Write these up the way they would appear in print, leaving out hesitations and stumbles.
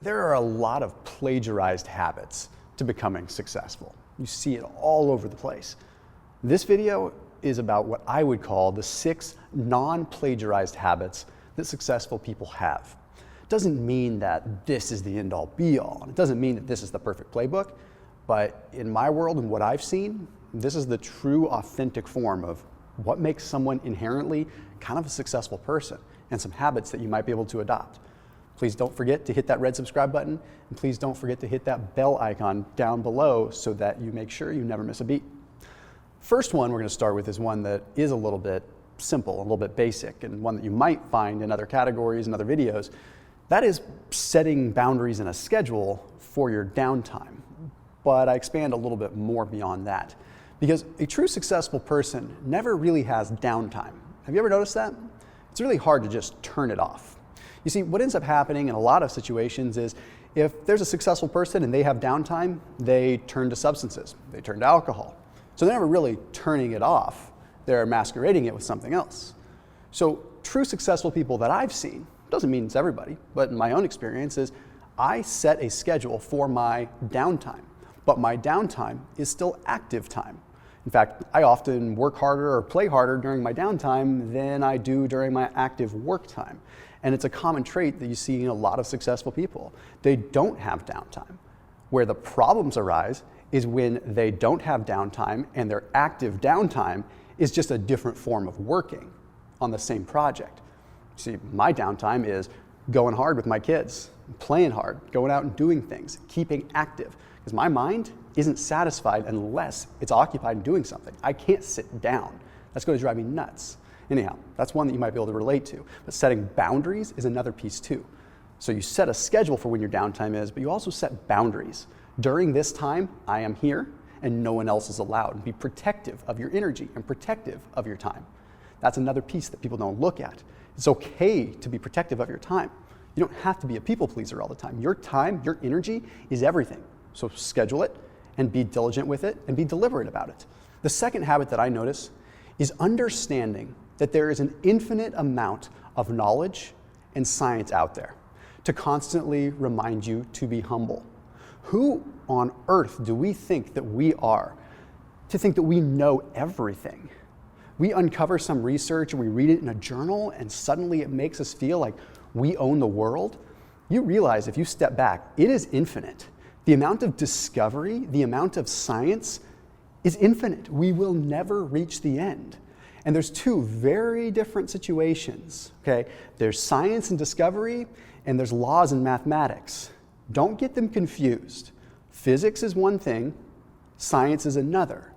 There are a lot of plagiarized habits to becoming successful. You see it all over the place. This video is about what I would call the 6 non-plagiarized habits that successful people have. It doesn't mean that this is the end-all be-all. It doesn't mean that this is the perfect playbook, but in my world and what I've seen, this is the true, authentic form of what makes someone inherently kind of a successful person and some habits that you might be able to adopt. Please don't forget to hit that red subscribe button, and please don't forget to hit that bell icon down below so that you make sure you never miss a beat. First one we're going to start with is one that is a little bit simple, a little bit basic, and one that you might find in other categories and other videos. That is setting boundaries in a schedule for your downtime. But I expand a little bit more beyond that, because a true successful person never really has downtime. Have you ever noticed that? It's really hard to just turn it off. You see, what ends up happening in a lot of situations is if there's a successful person and they have downtime, they turn to substances, they turn to alcohol. So they're never really turning it off, they're masquerading it with something else. So true successful people that I've seen, doesn't mean it's everybody, but in my own experience is I set a schedule for my downtime, but my downtime is still active time. In fact, I often work harder or play harder during my downtime than I do during my active work time. And it's a common trait that you see in a lot of successful people. They don't have downtime. Where the problems arise is when they don't have downtime and their active downtime is just a different form of working on the same project. See, my downtime is going hard with my kids, playing hard, going out and doing things, keeping active. Because my mind isn't satisfied unless it's occupied in doing something. I can't sit down. That's going to drive me nuts. Anyhow, that's one that you might be able to relate to. But setting boundaries is another piece too. So you set a schedule for when your downtime is, but you also set boundaries. During this time, I am here and no one else is allowed. And be protective of your energy and protective of your time. That's another piece that people don't look at. It's okay to be protective of your time. You don't have to be a people pleaser all the time. Your time, your energy is everything. So schedule it and be diligent with it and be deliberate about it. The second habit that I notice is understanding that there is an infinite amount of knowledge and science out there to constantly remind you to be humble. Who on earth do we think that we are to think that we know everything? We uncover some research or we read it in a journal and suddenly it makes us feel like we own the world. You realize if you step back, it is infinite. The amount of discovery, the amount of science is infinite. We will never reach the end. And there's two very different situations, okay? There's science and discovery, and there's laws and mathematics. Don't get them confused. Physics is one thing, science is another.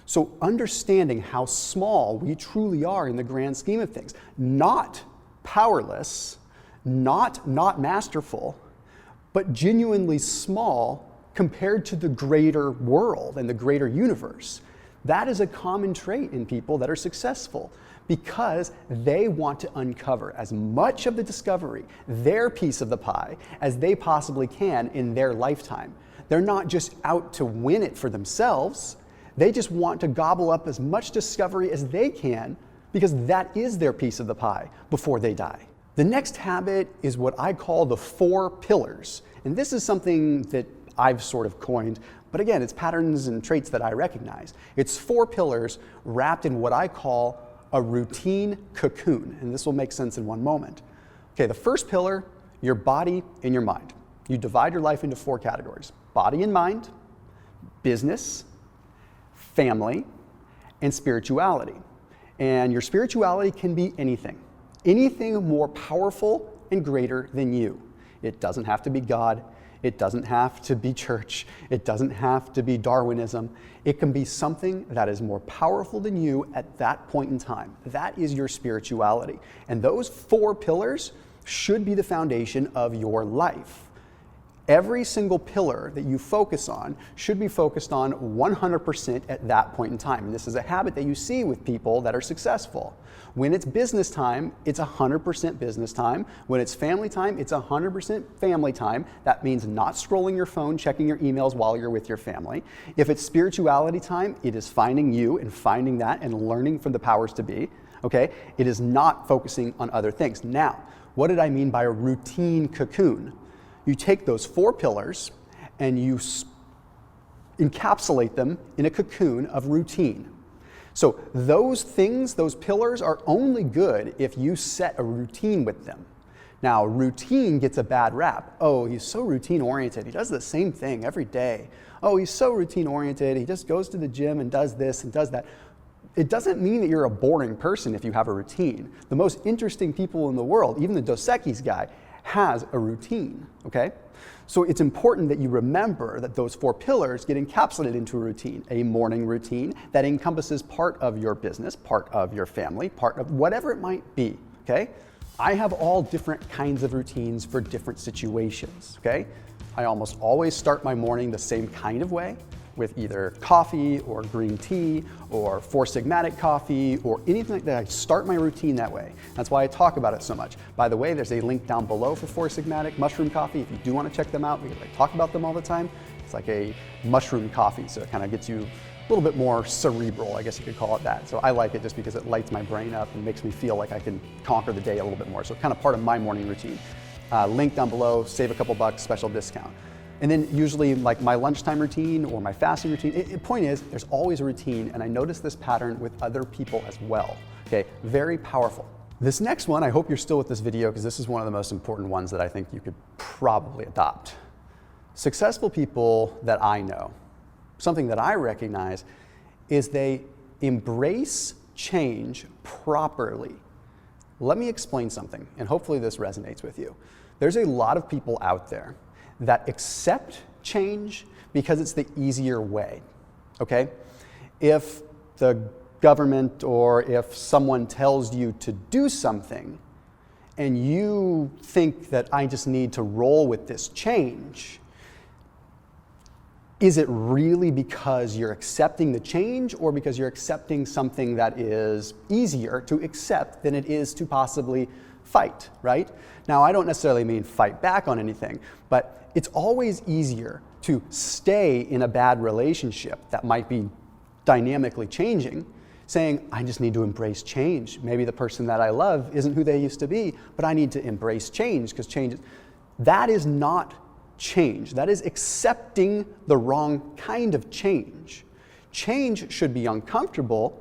So understanding how small we truly are in the grand scheme of things, not powerless, not masterful, but genuinely small compared to the greater world and the greater universe. That is a common trait in people that are successful because they want to uncover as much of the discovery, their piece of the pie, as they possibly can in their lifetime. They're not just out to win it for themselves. They just want to gobble up as much discovery as they can because that is their piece of the pie before they die. The next habit is what I call the 4 pillars. And this is something that I've sort of coined, but again, it's patterns and traits that I recognize. It's 4 pillars wrapped in what I call a routine cocoon, and this will make sense in one moment. Okay, the first pillar, your body and your mind. You divide your life into 4 categories: body and mind, business, family, and spirituality. And your spirituality can be anything more powerful and greater than you. It doesn't have to be God. It doesn't have to be church. It doesn't have to be Darwinism. It can be something that is more powerful than you at that point in time. That is your spirituality. And those 4 pillars should be the foundation of your life. Every single pillar that you focus on should be focused on 100% at that point in time. And this is a habit that you see with people that are successful. When it's business time, it's 100% business time. When it's family time, it's 100% family time. That means not scrolling your phone, checking your emails while you're with your family. If it's spirituality time, it is finding you and finding that and learning from the powers to be. Okay? It is not focusing on other things. Now, what did I mean by a routine cocoon? You take those 4 pillars and you encapsulate them in a cocoon of routine. So those things, those pillars, are only good if you set a routine with them. Now, routine gets a bad rap. Oh, he's so routine-oriented. He does the same thing every day. Oh, he's so routine-oriented. He just goes to the gym and does this and does that. It doesn't mean that you're a boring person if you have a routine. The most interesting people in the world, even the Dos Equis guy, has a routine, okay? So it's important that you remember that those 4 pillars get encapsulated into a routine, a morning routine that encompasses part of your business, part of your family, part of whatever it might be, okay? I have all different kinds of routines for different situations, okay? I almost always start my morning the same kind of way, with either coffee or green tea or Four Sigmatic coffee or anything like that. I start my routine that way. That's why I talk about it so much. By the way, there's a link down below for Four Sigmatic mushroom coffee if you do want to check them out, because I talk about them all the time. It's like a mushroom coffee, so it kind of gets you a little bit more cerebral, I guess you could call it that. So I like it just because it lights my brain up and makes me feel like I can conquer the day a little bit more. So it's kind of part of my morning routine. Link down below, save a couple bucks, special discount. And then usually like my lunchtime routine or my fasting routine, the point is there's always a routine, and I notice this pattern with other people as well, okay? Very powerful. This next one, I hope you're still with this video because this is one of the most important ones that I think you could probably adopt. Successful people that I know, something that I recognize is they embrace change properly. Let me explain something, and hopefully this resonates with you. There's a lot of people out there that accept change because it's the easier way, okay? If the government or if someone tells you to do something and you think that I just need to roll with this change, is it really because you're accepting the change or because you're accepting something that is easier to accept than it is to possibly fight, right? Now, I don't necessarily mean fight back on anything, but it's always easier to stay in a bad relationship that might be dynamically changing, saying, I just need to embrace change. Maybe the person that I love isn't who they used to be, but I need to embrace change because change, that is not change. That is accepting the wrong kind of change. Change should be uncomfortable,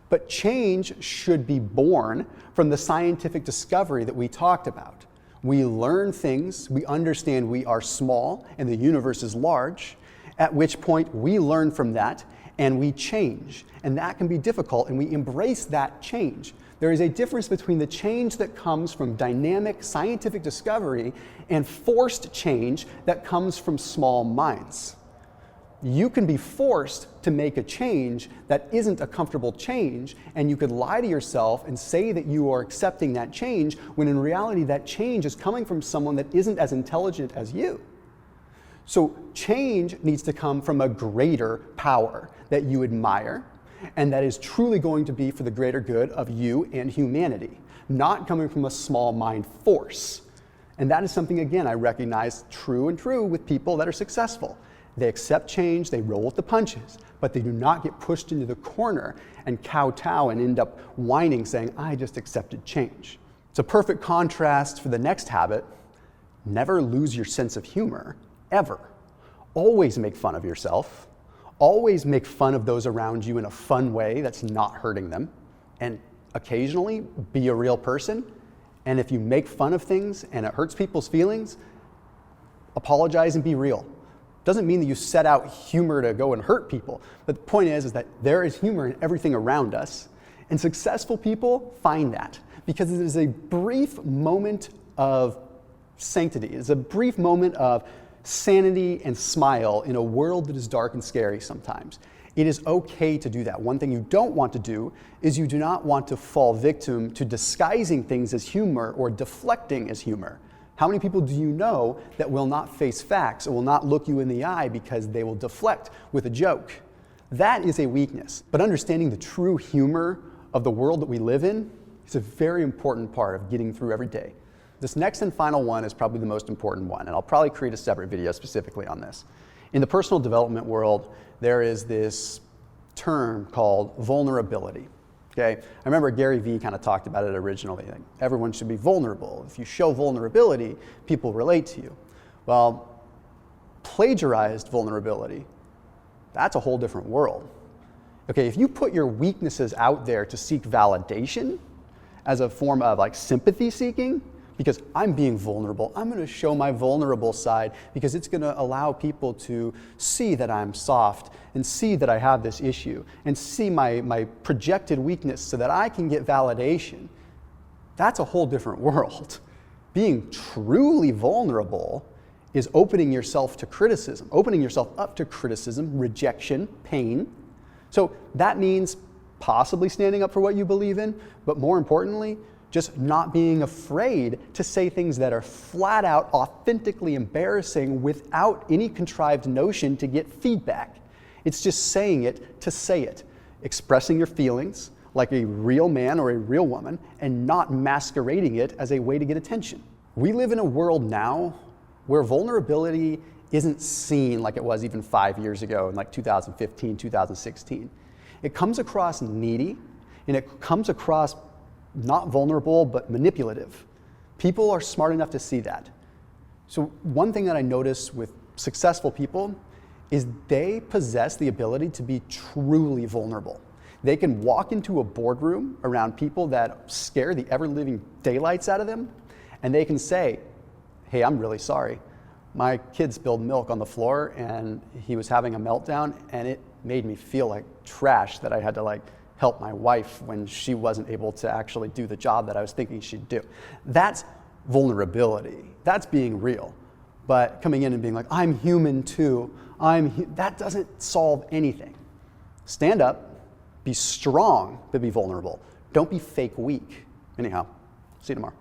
but change should be born from the scientific discovery that we talked about. We learn things, we understand we are small and the universe is large, at which point we learn from that and we change. And that can be difficult, and we embrace that change. There is a difference between the change that comes from dynamic scientific discovery and forced change that comes from small minds. You can be forced to make a change that isn't a comfortable change, and you could lie to yourself and say that you are accepting that change when in reality that change is coming from someone that isn't as intelligent as you. So change needs to come from a greater power that you admire and that is truly going to be for the greater good of you and humanity, not coming from a small mind force. And that is something, again, I recognize true with people that are successful. They accept change, they roll with the punches, but they do not get pushed into the corner and kowtow and end up whining saying, I just accepted change. It's a perfect contrast for the next habit. Never lose your sense of humor, ever. Always make fun of yourself. Always make fun of those around you in a fun way that's not hurting them. And occasionally be a real person. And if you make fun of things and it hurts people's feelings, apologize and be real. Doesn't mean that you set out humor to go and hurt people. But the point is that there is humor in everything around us. And successful people find that because it is a brief moment of sanctity. It's a brief moment of sanity and smile in a world that is dark and scary sometimes. It is okay to do that. One thing you don't want to do is you do not want to fall victim to disguising things as humor or deflecting as humor. How many people do you know that will not face facts or will not look you in the eye because they will deflect with a joke? That is a weakness. But understanding the true humor of the world that we live in is a very important part of getting through every day. This next and final one is probably the most important one, and I'll probably create a separate video specifically on this. In the personal development world, there is this term called vulnerability. Okay? I remember Gary Vee kind of talked about it originally. Like, everyone should be vulnerable. If you show vulnerability, people relate to you. Well, plagiarized vulnerability, that's a whole different world. Okay, if you put your weaknesses out there to seek validation as a form of like sympathy seeking, because I'm being vulnerable, I'm going to show my vulnerable side because it's going to allow people to see that I'm soft and see that I have this issue and see my projected weakness so that I can get validation. That's a whole different world. Being truly vulnerable is opening yourself to criticism, opening yourself up to criticism, rejection, pain. So that means possibly standing up for what you believe in, but more importantly, just not being afraid to say things that are flat out authentically embarrassing without any contrived notion to get feedback. It's just saying it to say it, expressing your feelings like a real man or a real woman and not masquerading it as a way to get attention. We live in a world now where vulnerability isn't seen like it was even 5 years ago in like 2015, 2016. It comes across needy and it comes across not vulnerable, but manipulative. People are smart enough to see that. So one thing that I notice with successful people is they possess the ability to be truly vulnerable. They can walk into a boardroom around people that scare the ever-living daylights out of them, and they can say, hey, I'm really sorry. My kid spilled milk on the floor, and he was having a meltdown, and it made me feel like trash that I had to help my wife when she wasn't able to actually do the job that I was thinking she'd do. That's vulnerability. That's being real. But coming in and being like, I'm human too, that doesn't solve anything. Stand up, be strong, but be vulnerable. Don't be fake weak. Anyhow, see you tomorrow.